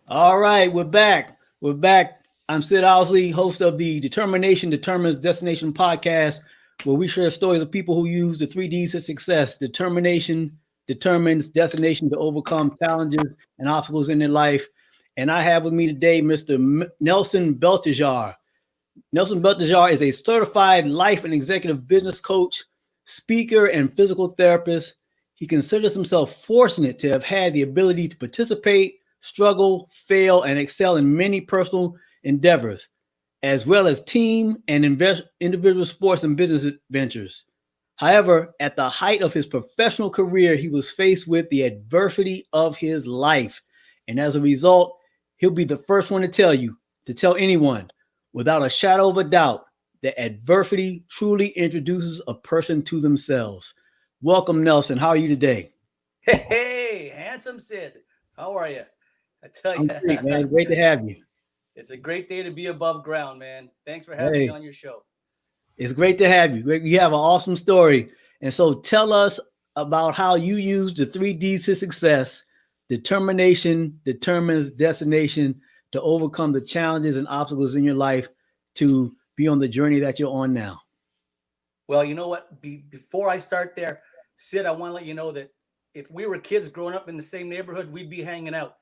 All right, we're back. We're back. I'm Sid Owsley, host of the Determination Determines Destination podcast, where we share stories of people who use the 3Ds of success. Determination determines destination to overcome challenges and obstacles in their life. And I have with me today Mr. Nelson Beltijar. Nelson Beltijar is a certified life and executive business coach, speaker, and physical therapist. He considers himself fortunate to have had the ability to participate, struggle, fail, and excel in many personal endeavors, as well as team and individual sports and business ventures. However, at the height of his professional career, he was faced with the adversity of his life. And as a result, he'll be the first one to tell anyone, without a shadow of a doubt, that adversity truly introduces a person to themselves. Welcome, Nelson. How are you today? Hey, handsome Sid. How are you? I tell you, I'm great, man. It's great to have you. it's a great day to be above ground, man. Thanks for having me Hey, on your show. it's great to have you. You have an awesome story. And so tell us about how you use the 3Ds to success. Determination determines destination to overcome the challenges and obstacles in your life to be on the journey that you're on now. Well, you know what? Before I start there, Sid, I want to let you know that if we were kids growing up in the same neighborhood, we'd be hanging out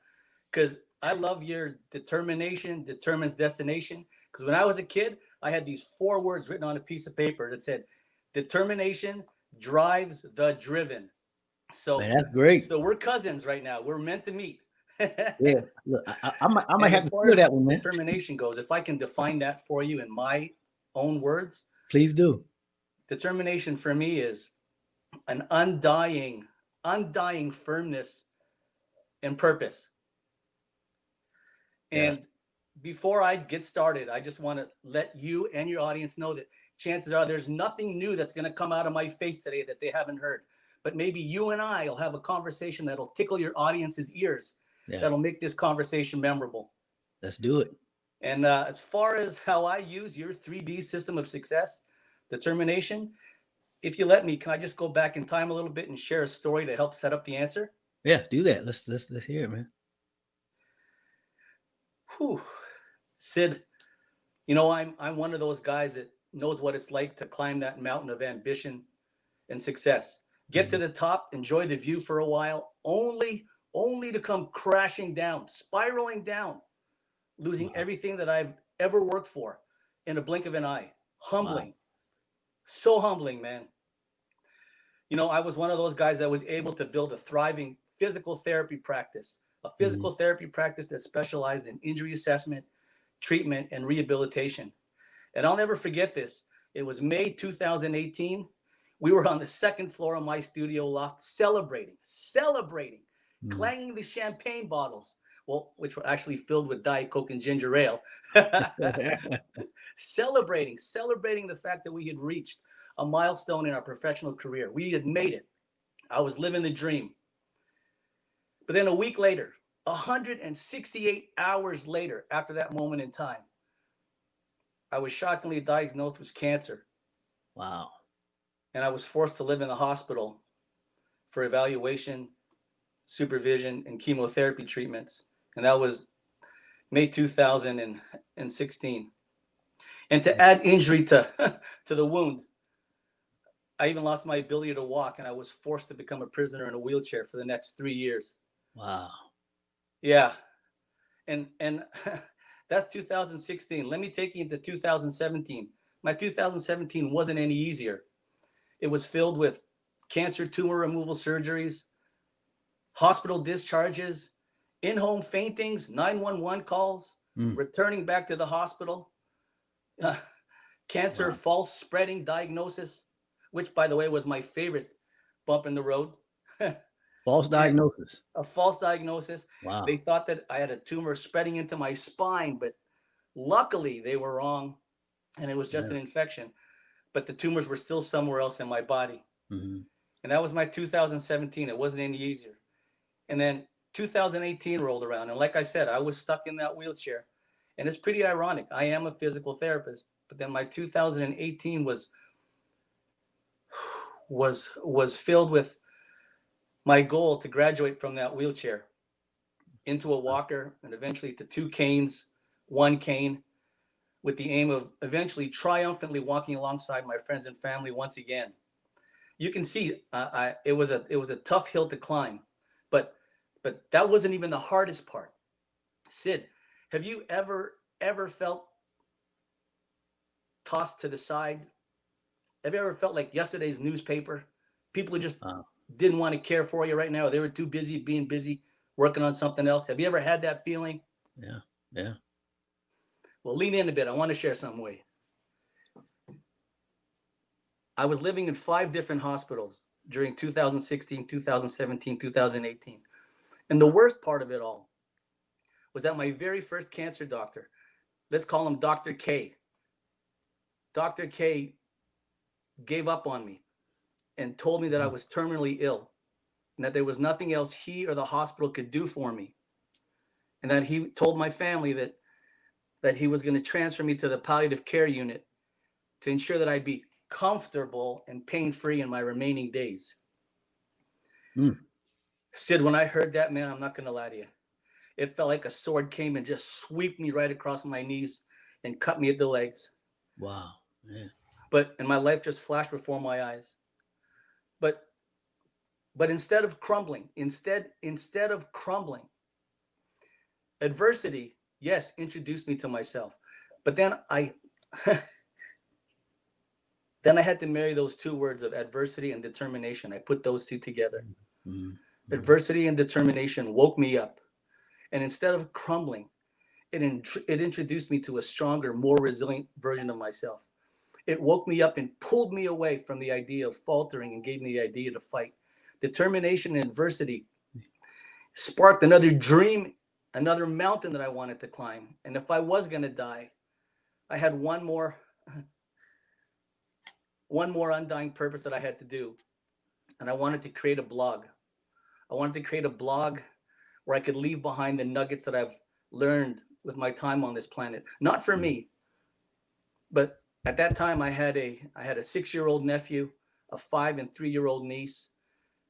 because I love your determination determines destination. Because when I was a kid, I had these four words written on a piece of paper that said, "Determination drives the driven." So, Man, that's great. so we're cousins right now. We're meant to meet. Yeah. Look, I might And have as to far steal as that one, man. determination goes, if I can define that for you in my own words, Please do. determination for me is an undying firmness and purpose. Yeah. And before I get started, I just want to let you and your audience know that chances are there's nothing new that's going to come out of my face today that they haven't heard. But maybe you and I will have a conversation that'll tickle your audience's ears, Yeah. that'll make this conversation memorable. Let's do it. And as far as how I use your 3D system of success, determination, if you let me, can I just go back in time a little bit and share a story to help set up the answer? Yeah, do that. Let's hear it, man. Whew. Sid, I'm one of those guys that knows what it's like to climb that mountain of ambition and success. Get to Mhm. the top, enjoy the view for a while, only to come crashing down, spiraling down, losing Wow. everything that I've ever worked for in a blink of an eye. Wow. Humbling. So humbling, man. I was one of those guys that was able to build a thriving Mhm. physical therapy practice that specialized in injury assessment, treatment, and rehabilitation. And I'll never forget this. It was May 2018. We were on the second floor of my studio loft celebrating, Mhm. clanging the champagne bottles, well, which were actually filled with Diet Coke and ginger ale. Celebrating the fact that we had reached a milestone in our professional career. We had made it. I was living the dream. But then a week later, 168 hours later, after that moment in time, I was shockingly diagnosed with cancer, Wow. and I was forced to live in the hospital for evaluation, supervision, and chemotherapy treatments. And that was May 2016. And to add injury to, to the wound, I even lost my ability to walk, and I was forced to become a prisoner in a wheelchair for the next 3 years. Wow. Yeah, and that's 2016. Let me take you into 2017. My 2017 wasn't any easier. It was filled with cancer tumor removal surgeries, hospital discharges, in-home faintings, 911 calls, Mm. returning back to the hospital, cancer Wow. false spreading diagnosis, which by the way was my favorite bump in the road. False And diagnosis. a false diagnosis. Wow. They thought that I had a tumor spreading into my spine, but luckily they were wrong and it was just Yeah. an infection. But the tumors were still somewhere else in my body. Mhm. And that was my 2017. It wasn't any easier. And then 2018 rolled around. And like I said, I was stuck in that wheelchair. And it's pretty ironic. I am a physical therapist, but then my 2018 was filled with my goal to graduate from that wheelchair into a walker, and eventually to 2 canes, 1 cane, with the aim of eventually triumphantly walking alongside my friends and family once again. You can see it was a tough hill to climb, but that wasn't even the hardest part. Sid, have you ever felt tossed to the side? Have you ever felt like yesterday's newspaper? People who just Uh, didn't want to care for you right now. Or they were too busy being busy working on something else. Have you ever had that feeling? yeah, yeah. Well, lean in a bit. I want to share something with you. I was living in 5 different hospitals during 2016, 2017, 2018. And the worst part of it all was that my very first cancer doctor, let's call him Dr. K. Dr. K gave up on me and told me that I was terminally ill and that there was nothing else he or the hospital could do for me. And that he told my family that he was going to transfer me to the palliative care unit to ensure that I'd be comfortable and pain-free in my remaining days. Mm. Sid, when I heard that, man, I'm not going to lie to you. It felt like a sword came and just swept me right across my knees and cut me at the legs. Wow. Yeah. And my life just flashed before my eyes. But instead of crumbling, instead of crumbling, adversity, yes, introduced me to myself. But then I then I had to marry those 2 words of adversity and determination. I put those 2 together. Mm-hmm. Adversity and determination woke me up. And instead of crumbling, it introduced me to a stronger, more resilient version of myself. It woke me up and pulled me away from the idea of faltering and gave me the idea to fight. Determination and adversity sparked another dream, another mountain that I wanted to climb. And if I was going to die, I had one more undying purpose that I had to do. And I wanted to create a blog. I wanted to create a blog where I could leave behind the nuggets that I've learned with my time on this planet. Not for me, but at that time I had a 6-year-old nephew, a 5 and 3-year-old niece,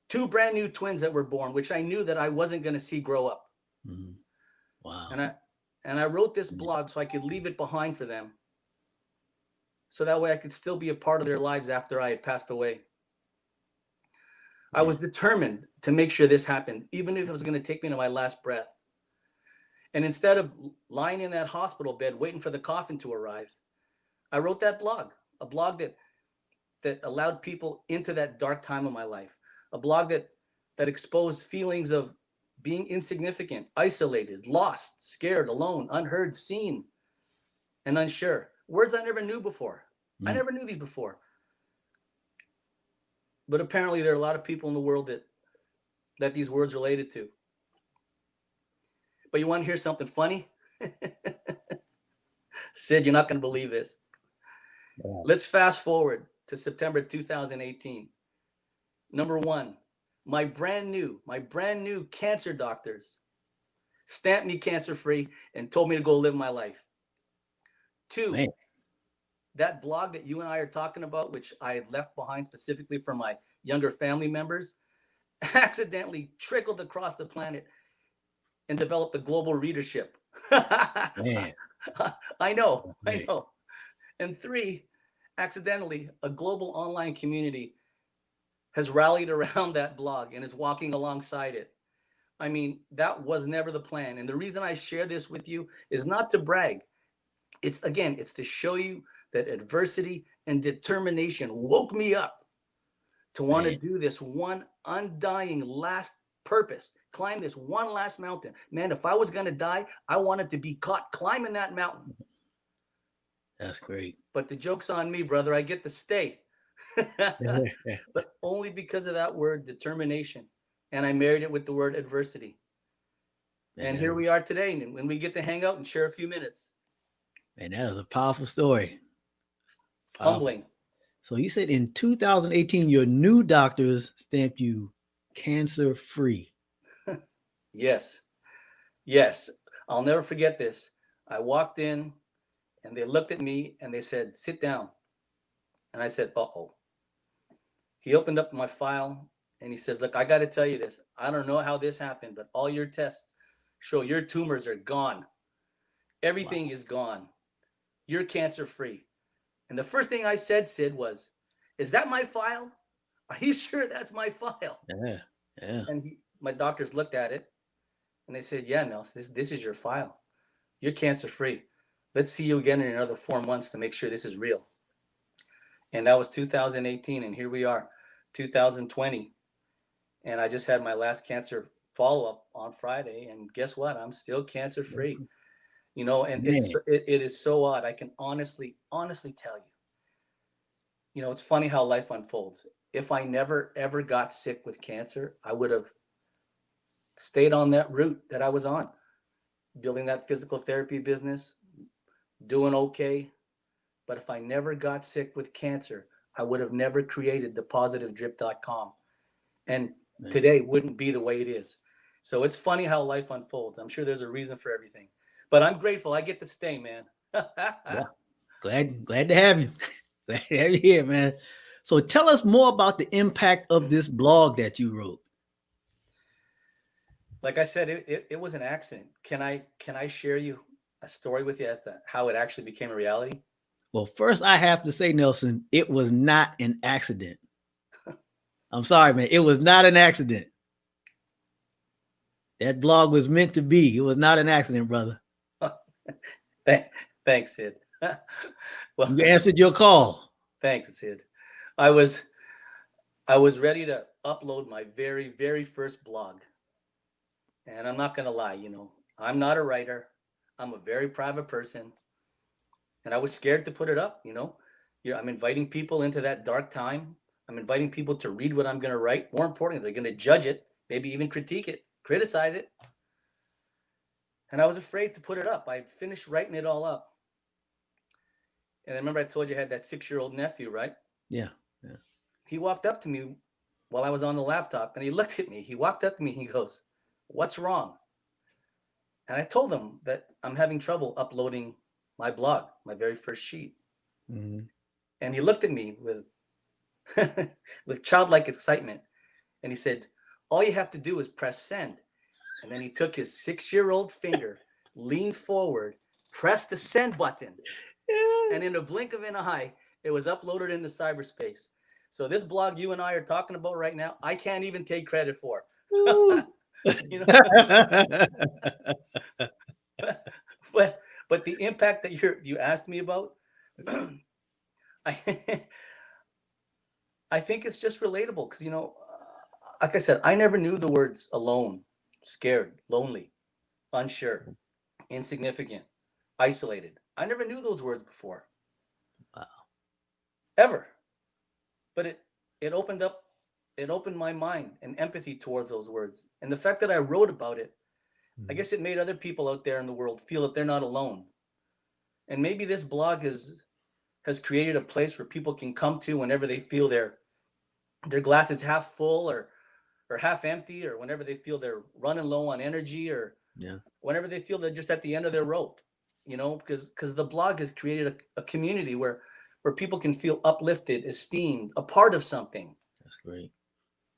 2 brand new twins that were born, which I knew that I wasn't going to see grow up. Mm-hmm. Wow. And I wrote this blog so I could leave it behind for them. So that way I could still be a part of their lives after I had passed away. I was determined to make sure this happened, even if it was going to take me to my last breath. And instead of lying in that hospital bed waiting for the coffin to arrive, I wrote that blog, a blog that allowed people into that dark time of my life, a blog that exposed feelings of being insignificant, isolated, lost, scared, alone, unheard, seen, and unsure. Words I never knew before. I never knew these before. But apparently there are a lot of people in the world that these words related to. But you want to hear something funny? Sid, you're not going to believe this. Wow. Let's fast forward to September 2018. Number 1, my brand new cancer doctors stamped me cancer-free and told me to go live my life. 2, Man. that blog that you and I are talking about, which I had left behind specifically for my younger family members, accidentally trickled across the planet and developed a global readership. Man. I know. Man. And 3, accidentally, a global online community has rallied around that blog and is walking alongside it. I mean, that was never the plan. And the reason I share this with you is not to brag. It's to show you that adversity and determination woke me up to want to do this one undying last purpose, climb this one last mountain. Man, if I was going to die, I wanted to be caught climbing that mountain. That's great. But the joke's on me, brother. I get to stay. But only because of that word determination. And I married it with the word adversity. Man, and here we are today, and when we get to hang out and share a few minutes. Man, that was a powerful story. Humbling. So you said in 2018, your new doctors stamped you cancer-free. Yes. Yes. I'll never forget this. I walked in and they looked at me and they said, "Sit down." And I said, "Uh-oh." He opened up my file and he says, "Look, I got to tell you this. I don't know how this happened, but all your tests show your tumors are gone. Everything is gone. You're cancer free. And the first thing I said, Sid, was, is that my file? Are you sure that's my file? Yeah. Yeah. And my doctors looked at it and they said, yeah, Nelson, this is your file. You're cancer free. Let's see you again in another 4 months to make sure this is real. And that was 2018. And here we are, 2020. And I just had my last cancer follow up on Friday. And guess what? I'm still cancer free. You know, and Man. it is so odd. I can honestly tell you. You know, it's funny how life unfolds. If I never ever got sick with cancer, I would have stayed on that route that I was on, building that physical therapy business, doing okay. But if I never got sick with cancer, I would have never created thepositivedrip.com. And today wouldn't be the way it is. So it's funny how life unfolds. I'm sure there's a reason for everything. But I'm grateful I get to stay, man. Yeah. Glad to have you. Glad to have you here, man. So tell us more about the impact of this blog that you wrote. Like I said, it was an accident. Can I share you a story with you as to how it actually became a reality? Well, first I have to say, Nelson, it was not an accident. I'm sorry, man. It was not an accident. That blog was meant to be. It was not an accident, brother. Thanks, Sid. Well, you answered your call. Thanks, Sid. I was ready to upload my very, very first blog. And I'm not going to lie, you know, I'm not a writer. I'm a very private person. And I was scared to put it up, you know. I'm inviting people into that dark time. I'm inviting people to read what I'm going to write. More importantly, they're going to judge it, maybe even critique it, criticize it. And I was afraid to put it up. I finished writing it all up. And I remember I told you I had that 6-year-old nephew, right? Yeah. He walked up to me while I was on the laptop and he looked at me. He walked up to me and he goes, "What's wrong?" And I told him that I'm having trouble uploading my blog, my very first sheet. Mm-hmm. And he looked at me with with childlike excitement. And he said, "All you have to do is press send." And then he took his 6-year-old finger, leaned forward, pressed the send button. And in a blink of an eye, it was uploaded into cyberspace. So this blog you and I are talking about right now, I can't even take credit for. You know? but the impact that you asked me about, I think it's just relatable because, you know, like I said, I never knew the words alone, scared, lonely, unsure, insignificant, isolated. I never knew those words before. Wow. Ever. But it opened my mind and empathy towards those words. And the fact that I wrote about it, I guess it made other people out there in the world feel that they're not alone. And maybe this blog has created a place where people can come to whenever they feel their glass is half full or half empty, or whenever they feel they're running low on energy, or whenever they feel they're just at the end of their rope, you know, because the blog has created a community where people can feel uplifted, esteemed, a part of something. That's great.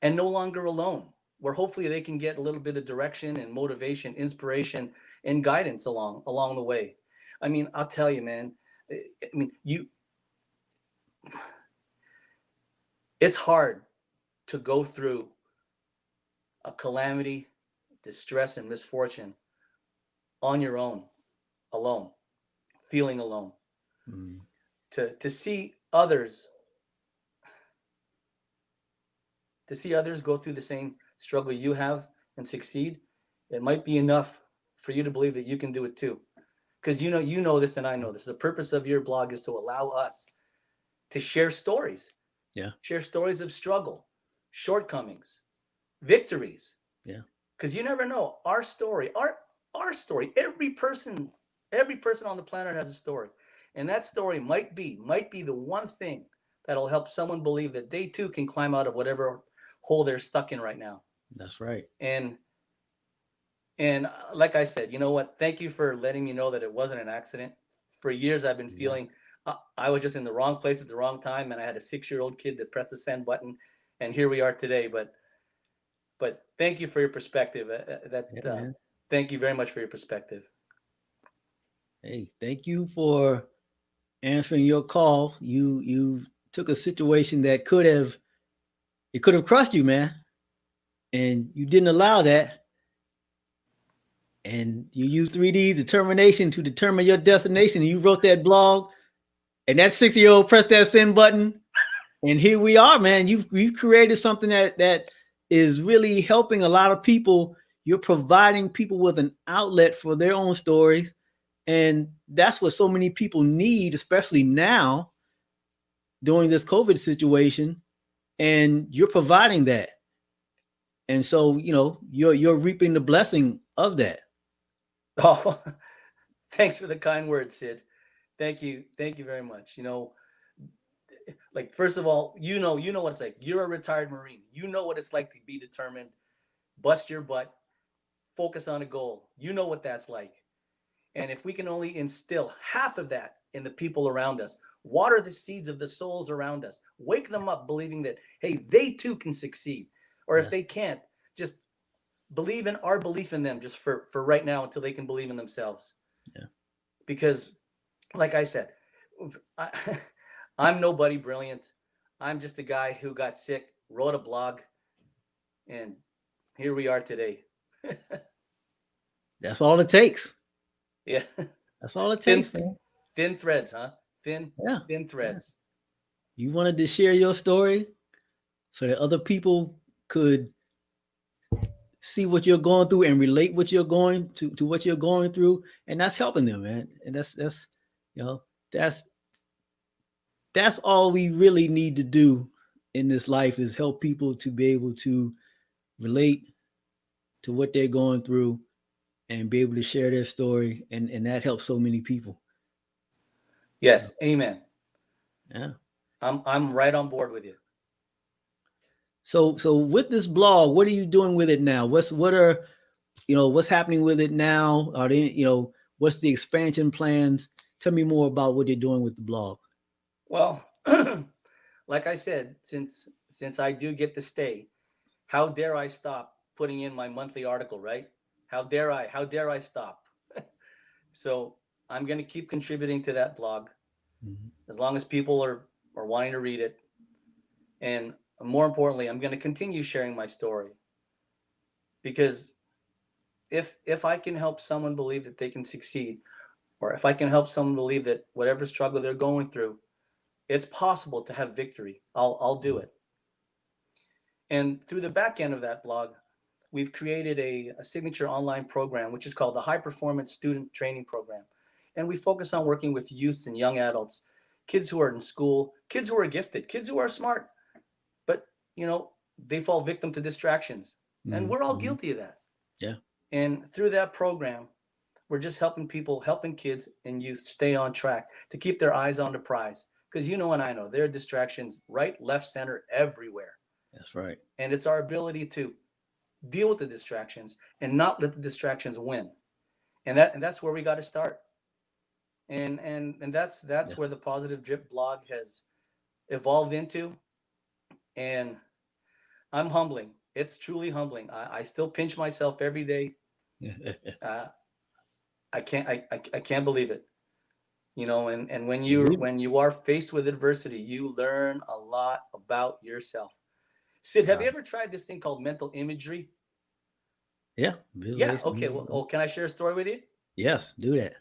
And no longer alone, where hopefully they can get a little bit of direction and motivation, inspiration, and guidance along the way. I mean, I'll tell you, man, it's hard to go through a calamity, distress, and misfortune on your own, alone, feeling alone. To see others go through the same struggle you have and succeed, it might be enough for you to believe that you can do it too. Because you know this and I know this. The purpose of your blog is to allow us to share stories. Yeah. Share stories of struggle, shortcomings, victories. Yeah. Because you never know. Our story, our story, every person on the planet has a story. And that story might be the one thing that'll help someone believe that they too can climb out of whatever hole they're stuck in right now. That's right. And like I said, you know what? Thank you for letting me know that it wasn't an accident. For years, I've been feeling I was just in the wrong place at the wrong time, and I had a 6-year-old kid that pressed the send button, and here we are today. But thank you for your perspective. Thank you very much for your perspective. Hey, thank you for answering your call. You took a situation that could have crushed you, man, and you didn't allow that. And you used 3D's determination to determine your destination. And you wrote that blog, and that 6-year-old pressed that send button, and here we are, man. You've created something that is really helping a lot of people. You're providing people with an outlet for their own stories, and that's what so many people need, especially now during this COVID situation. And you're providing that, and so you're reaping the blessing of that. Oh, thanks for the kind words, Sid. Thank you very much. Like, first of all, you know what it's like. You're a retired Marine. You know what it's like to be determined, bust your butt, focus on a goal. You know what that's like. And if we can only instill half of that in the people around us, water the seeds of the souls around us, wake them up believing that, hey, they too can succeed. Or if Yeah, they can't, just believe in our belief in them just for right now until they can believe in themselves. yeah. Because, like I said, I, I'm nobody brilliant. I'm just a guy who got sick, wrote a blog, and here we are today. That's all it takes. Yeah. That's all it thin takes, man. thin threads, huh? Thin Yeah, thin yeah. threads. You wanted to share your story so that other people could see what you're going through and relate what you're going to what you're going through, and that's helping them, man. And that's you know that's that's all we really need to do in this life is help people to be able to relate to what they're going through and be able to share their story, and that helps so many people. Yeah. Yes, amen. Yeah. I'm right on board with you. So with this blog, what are you doing with it now? What's happening with it now? Are they, what's the expansion plans? Tell me more about what you're doing with the blog. Well, like I said, since I do get to stay, how dare I stop putting in my monthly article, right? How dare I? How dare I stop? So I'm going to keep contributing to that blog Mhm. as long as people are wanting to read it. And more importantly, I'm going to continue sharing my story because if I can help someone believe that they can succeed, or if I can help someone believe that whatever struggle they're going through, it's possible to have victory, I'll do it. And through the back end of that blog, we've created a signature online program, which is called the High Performance Student Training Program. And we focus on working with youths and young adults, kids who are in school, kids who are gifted, kids who are smart, but they fall victim to distractions. And Mhm. we're all Mhm. guilty of that. Yeah. And through that program, we're just helping kids and youth stay on track to keep their eyes on the prize. Because and I know there are distractions right, left, center, everywhere. That's right. And it's our ability to deal with the distractions and not let the distractions win. And that's where we got to start. And that's Yeah. where the Positive Drip blog has evolved into. And I'm humbling. It's truly humbling. I still pinch myself every day. Uh, I can't believe it. And when you Believe it. when you are faced with adversity, you learn a lot about yourself. Sid, have Wow. you ever tried this thing called mental imagery? Yeah. Yeah. Visualization. Okay. Well, oh, can I share a story with you? Yes. Do that.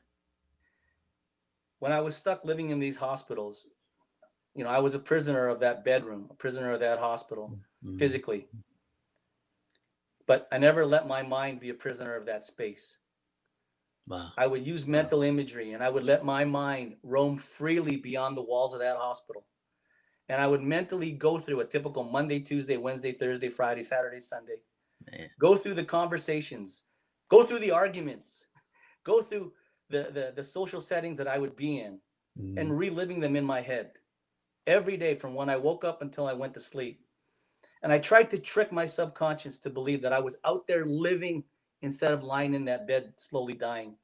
When I was stuck living in these hospitals, I was a prisoner of that bedroom, a prisoner of that hospital, Mhm. physically. But I never let my mind be a prisoner of that space. Wow. I would use Wow. mental imagery and I would let my mind roam freely beyond the walls of that hospital. And I would mentally go through a typical Monday, Tuesday, Wednesday, Thursday, Friday, Saturday, Sunday, Man. go through the conversations, go through the arguments, go through the social settings that I would be in Mhm. and reliving them in my head every day from when I woke up until I went to sleep. And I tried to trick my subconscious to believe that I was out there living instead of lying in that bed slowly dying.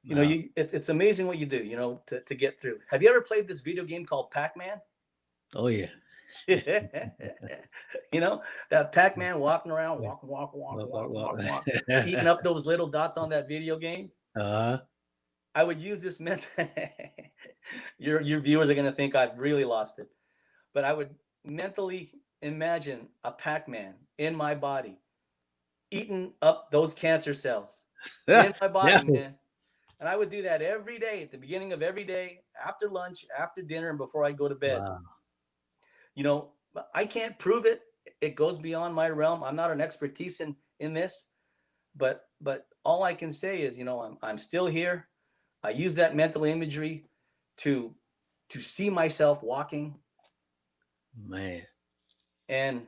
Wow. It's amazing what you do, to get through. Have you ever played this video game called Pac-Man? Oh yeah. You know, that Pac-Man walking around, walk, eating up those little dots on that video game. Uh-huh. I would use this method. Your viewers are going to think I've really lost it, but I would mentally imagine a Pac-Man in my body eating up those cancer cells in my body, Yeah. man. And I would do that every day at the beginning of every day, after lunch, after dinner, and before I go to bed. Wow. You know, I can't prove it. It goes beyond my realm. I'm not an expertise in this, but all I can say is, you know, I'm still here. I use that mental imagery to see myself walking, Man. and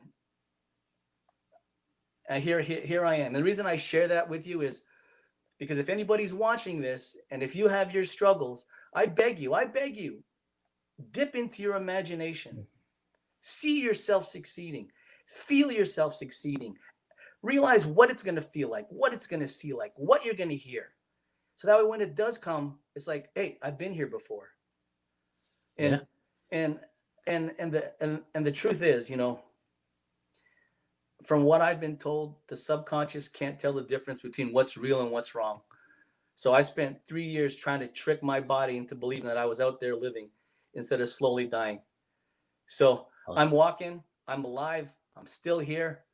here I am. And the reason I share that with you is because if anybody's watching this, and if you have your struggles, I beg you, dip into your imagination. See yourself succeeding. Feel yourself succeeding. Realize what it's going to feel like, what it's going to see like, what you're going to hear. So that way when it does come, it's like, hey, I've been here before. And Yeah. and the truth is, you know, from what I've been told, the subconscious can't tell the difference between what's real and what's wrong. So I spent 3 years trying to trick my body into believing that I was out there living instead of slowly dying. So Awesome. I'm walking, I'm alive, I'm still here.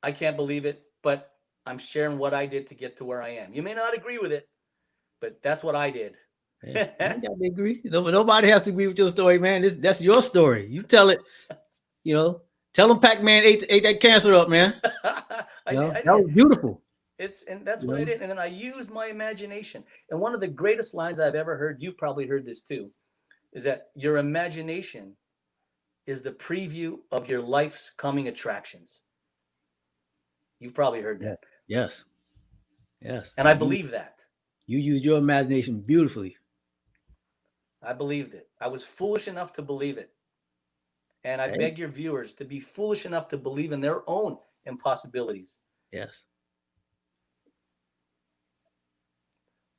I can't believe it, but I'm sharing what I did to get to where I am. You may not agree with it, but that's what I did. Yeah. You ain't got to agree. Nobody has to agree with your story, man. That's your story. You tell it. You know, tell them Pac-Man ate that cancer up, man. I You know, did. that was beautiful. And that's You what I know? did. And then I used my imagination. And one of the greatest lines I've ever heard, you've probably heard this too, is that your imagination is the preview of your life's coming attractions. You've probably heard Yeah. that. Yes. Yes. And I believe that. You used your imagination beautifully. I believed it. I was foolish enough to believe it. And I beg your viewers to be foolish enough to believe in their own impossibilities. Yes.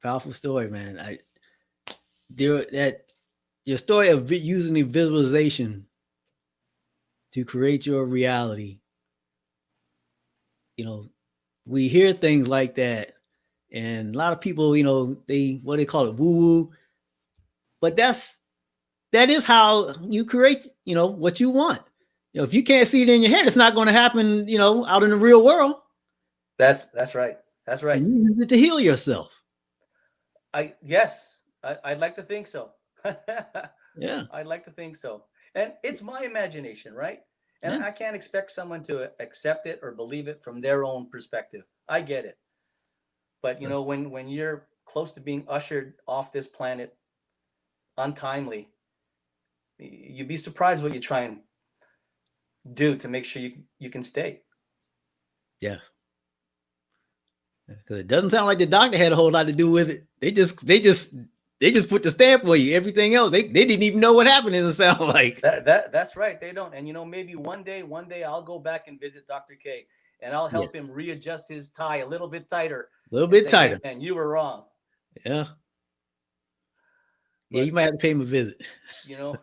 Powerful story, man. Your story of using the visualization to create your reality. You know, we hear things like that, and a lot of people, you know, they call it woo-woo, but that is how you create, you know, what you want. You know, if you can't see it in your head, it's not going to happen, you know, out in the real world. That's right. That's right. And you use it to heal yourself. Yes, I'd like to think so. Yeah. I'd like to think so. And it's my imagination, right? And Yeah. I can't expect someone to accept it or believe it from their own perspective. I get it. But you know, when you're close to being ushered off this planet untimely, you'd be surprised what you try and do to make sure you can stay. Yeah. Because it doesn't sound like the doctor had a whole lot to do with it. They just put the stamp for you. Everything else, they didn't even know what happened. It sound like that's right. They don't. And you know, maybe one day I'll go back and visit Dr. K, and I'll help him readjust his tie a little bit tighter. A little bit tighter. Hey, man, you were wrong. Yeah. Yeah, you might have to pay him a visit. You know,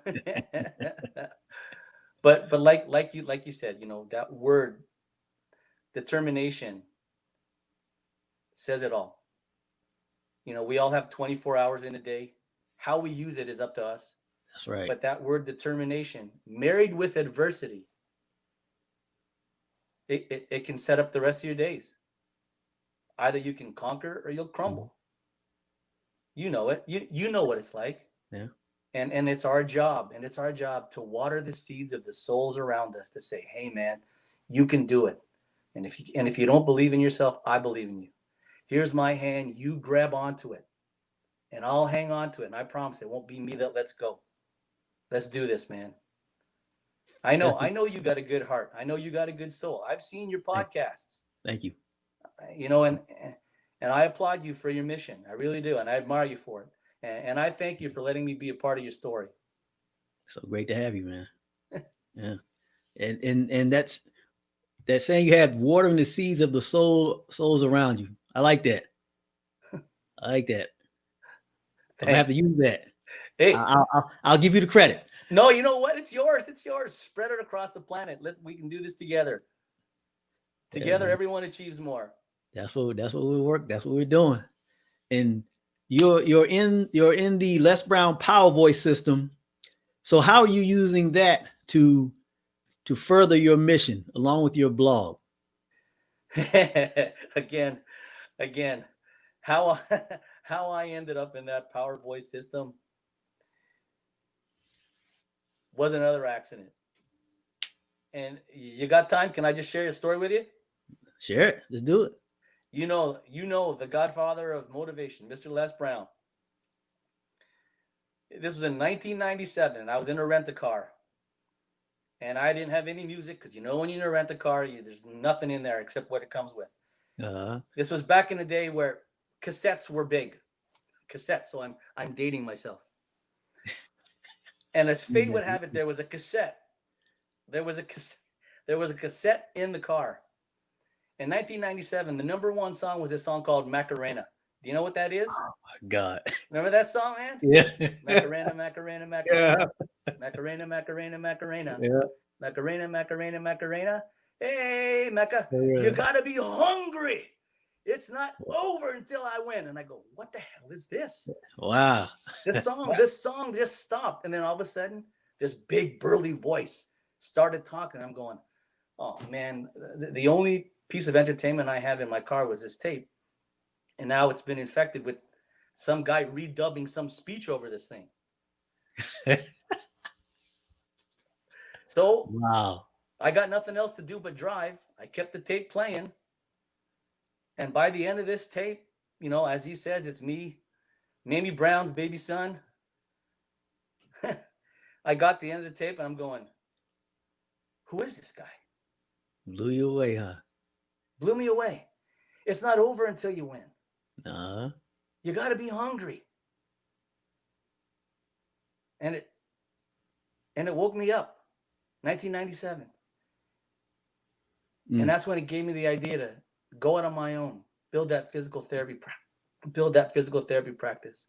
but like you said, you know, that word determination says it all. You know, we all have 24 hours in a day. How we use it is up to us. That's right. But that word determination, married with adversity, it can set up the rest of your days. Either you can conquer or you'll crumble. You know it. You know what it's like. Yeah. And it's our job. And it's our job to water the seeds of the souls around us to say, hey, man, you can do it. And if you don't believe in yourself, I believe in you. Here's my hand. You grab onto it. And I'll hang on to it. And I promise it won't be me that lets go. Let's do this, man. I know you got a good heart. I know you got a good soul. I've seen your podcasts. Thank you. You know, and I applaud you for your mission. I really do. And I admire you for it. And I thank you for letting me be a part of your story. So great to have you, man. Yeah. And that's saying you have watering the seeds of the souls around you. I like that. I like that. I'm gonna have to use that. Hey, I'll give you the credit. No, you know what? It's yours. It's yours. Spread it across the planet. We can do this together. Yeah, Together, everyone achieves more. that's what we work. That's what we're doing. And you're in the Les Brown Power Voice system. So how are you using that to further your mission along with your blog? again, again, how I, how I ended up in that Power Voice system was another accident. And you got time? Can I just share a story with you? Sure, let's do it. You know the godfather of motivation, Mr. Les Brown. This was in 1997, and I was in a rent-a-car, and I didn't have any music because when you're in a rent-a-car, there's nothing in there except what it comes with. This was back in the day where cassettes were big, cassettes. So I'm dating myself. And as fate would have it, there was a cassette. There was a cassette in the car. In 1997, the number one song was a song called Macarena. Do you know what that is? Oh my God. Remember that song, man? Yeah. Macarena, Macarena, Macarena. Macarena, Macarena, Macarena. Yeah. Macarena, Macarena, Macarena. Hey, Mecca, Yeah. you gotta be hungry. It's not over until I win. And I go, what the hell is this? Wow. This song just stopped. And then all of a sudden, this big burly voice started talking. I'm going, oh man, the only piece of entertainment I have in my car was this tape. And now it's been infected with some guy redubbing some speech over this thing. So Wow. I got nothing else to do but drive. I kept the tape playing. And by the end of this tape, as he says, it's me, Mamie Brown's baby son. I got the end of the tape and I'm going, who is this guy? Blew you away, huh? Blew me away. It's not over until you win. You got to be hungry. And it woke me up. 1997. And that's when it gave me the idea to go out on my own, build that physical therapy practice.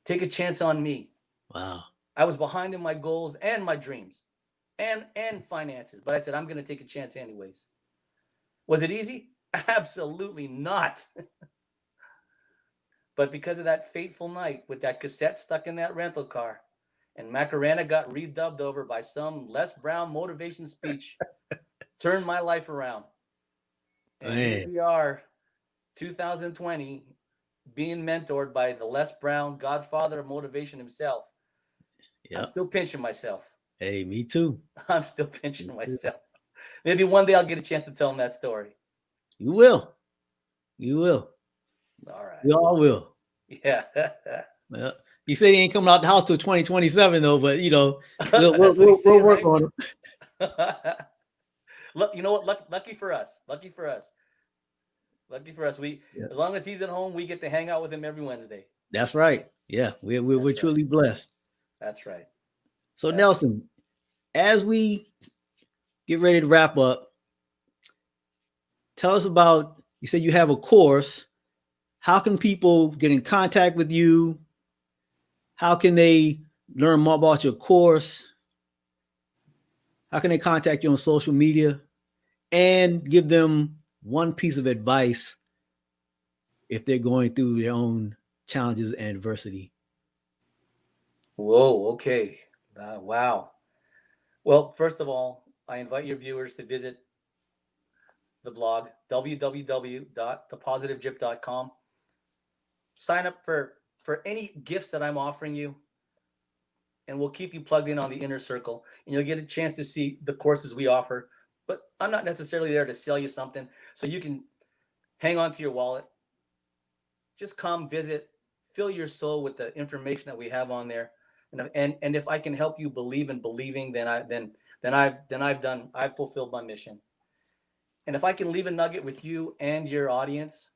Take a chance on me. Wow. I was behind in my goals and my dreams and finances, but I said, I'm going to take a chance anyways. Was it easy? Absolutely not. But because of that fateful night with that cassette stuck in that rental car and Macarena got redubbed over by some Les Brown motivation speech, turned my life around. And here we are, 2020, being mentored by the Les Brown, godfather of motivation himself. Yep. I'm still pinching myself. Hey, me too. I'm still pinching myself. Maybe one day I'll get a chance to tell him that story. You will. You will. All right. We all will. Yeah. Well, he said he ain't coming out the house till 2027 though, but we'll work on it. Look, you know what? Lucky for us. We as long as he's at home, we get to hang out with him every Wednesday. That's right. Yeah, we're truly blessed. That's right. So Nelson, as we get ready to wrap up, tell us about, you said you have a course. How can people get in contact with you? How can they learn more about your course? How can they contact you on social media? And give them one piece of advice if they're going through their own challenges and adversity. Whoa, okay. Wow. Well, first of all, I invite your viewers to visit the blog, www.thepositivegyp.com. Sign up for any gifts that I'm offering you, and we'll keep you plugged in on the inner circle, and you'll get a chance to see the courses we offer. But I'm not necessarily there to sell you something, so you can hang on to your wallet. Just come visit, fill your soul with the information that we have on there. And if I can help you believe in believing, then I've fulfilled my mission. And if I can leave a nugget with you and your audience,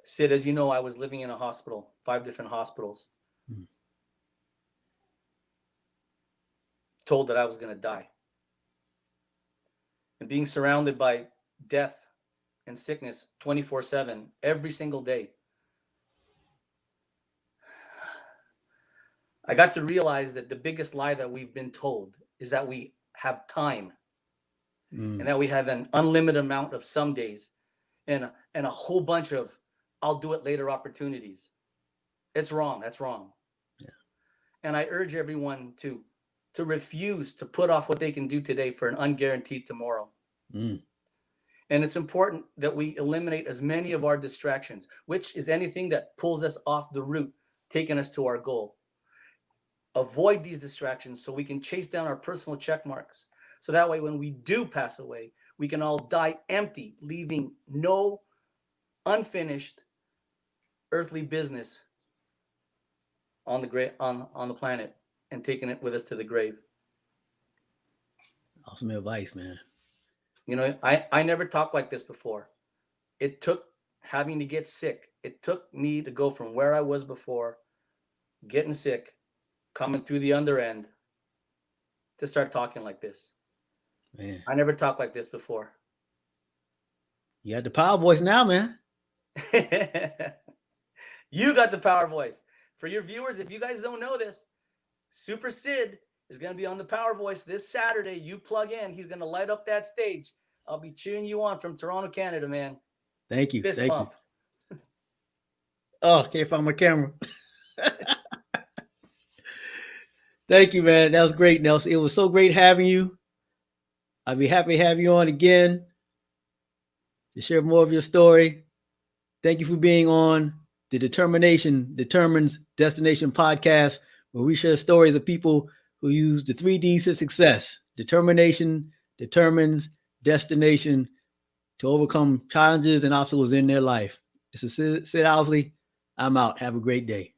Sid, as you know, I was living in a hospital, 5 different hospitals. Told that I was going to die. And being surrounded by death and sickness 24/7 every single day. I got to realize that the biggest lie that we've been told is that we have time and that we have an unlimited amount of some days and a whole bunch of I'll do it later opportunities. It's wrong. That's wrong. Yeah. And I urge everyone to refuse to put off what they can do today for an unguaranteed tomorrow. And it's important that we eliminate as many of our distractions, which is anything that pulls us off the route, taking us to our goal. Avoid these distractions so we can chase down our personal check marks. So that way, when we do pass away, we can all die empty, leaving no unfinished earthly business on the planet and taking it with us to the grave. Awesome advice, man. You know, I never talked like this before. It took having to get sick. It took me to go from where I was before, getting sick, coming through the under end, to start talking like this. Man, I never talked like this before. you got the power voice now, man. You got the power voice. For your viewers, if you guys don't know this, Super Sid is going to be on the Power Voice this Saturday. You plug in. He's going to light up that stage. I'll be cheering you on from Toronto, Canada, man. Thank you. Fist Thank bump. you. Oh, can't find my camera. Thank you, man. That was great, Nelson. It was so great having you. I'd be happy to have you on again to share more of your story. Thank you for being on the Determination Determines Destination podcast, where we share stories of people who use the 3 Ds to success. Determination determines destination to overcome challenges and obstacles in their life. This is Sid Owsley. I'm out. Have a great day.